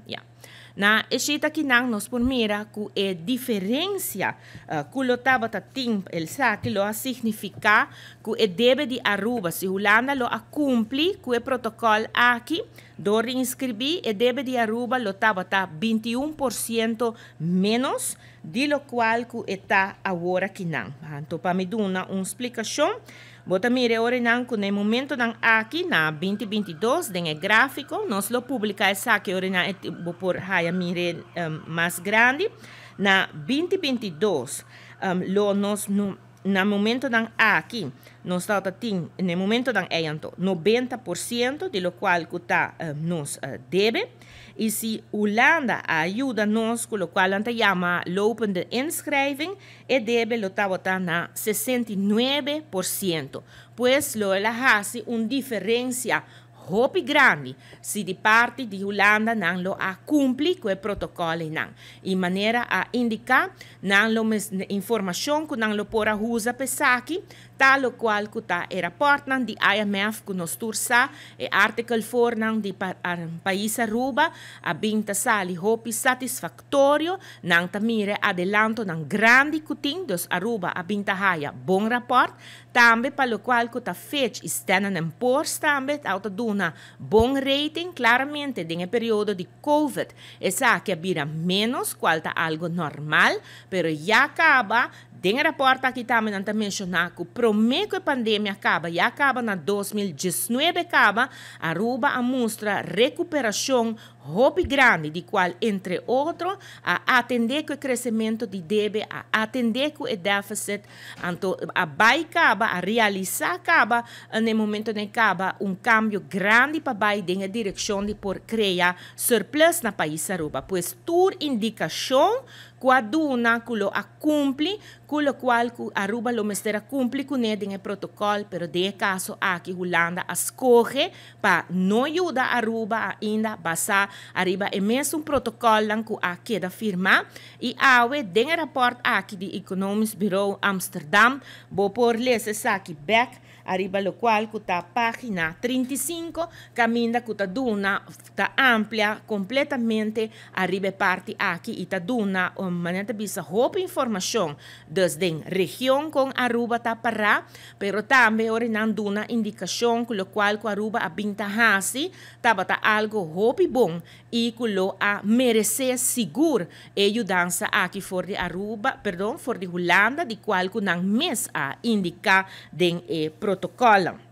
Yeah. Na eshita kinang nos por mira ku e diferencia ku lo tabata ting el sa que lo a significa ku e debe de Aruba si Holanda lo a cumpli ku e protocolo aqui do inscrever e debe de Aruba lo tabata 21% menos de lo qual ku está agora kinang. Então para me dar uma explicação. Bota mire ora nang no momento nang aqui na 2022 den gráfico nós lo publica essa que ora na por haya mire mais grande na 2022 lo nós no na momento nang aqui nós está tem no momento nang eyanto 90% de lo qual kuta nos debe. E se Holanda ajuda nos, com o qual a gente chama lopende inschrijving, e deve lutar na 69%. Pois lo hace uma diferença muito grande se de parte de Holanda não lo a cumprir com o protocolo não. E maneira a indicar não lo informação que não lo pora usa pesaki tal o qual que tá era rapporto de IMF que nos tursa e artikel 4 não de país Aruba a binta sali hopi satisfactório não tamire adelanto não grande kuting dos Aruba a binta haya bom rapport também para o qual que tá Fitch Standard & Poor's também auto duna bom rating claramente em período de COVID essa que vira menos qual tá algo normal pero já acaba den rapport aqui também não mencionar que promete que a pandemia acaba e acaba na 2019 acaba Aruba a mostra recuperação muito grande de qual entre outros a atender com o crescimento de débito a atender com o déficit então a vai acaba a realizar acaba no momento em acaba cambio grande para vai na direção de por criar surplus na país Aruba pois toda indicação quaduna kulo a cumpli kulo qual Aruba lo mestera cumpli com ele em protocolo pero de caso aqui Holanda escolhe para não ajudar Aruba ainda passar arriba é mesmo protocolo que a queda firma e awe den rapport aqui de Economics Bureau Amsterdam bo por lese saki back arriba lo qual está página 35 caminda que está duna está amplia completamente arriba parte aqui e está duna maneira bisa hope informação desde a região com Aruba está para pero também ora não duna indicação com o qual Aruba a binta hasi tá algo hope bom e com lo a merecer seguro e ajudança aqui for de Aruba for de Holanda de qual não mes a indicar den protocolo.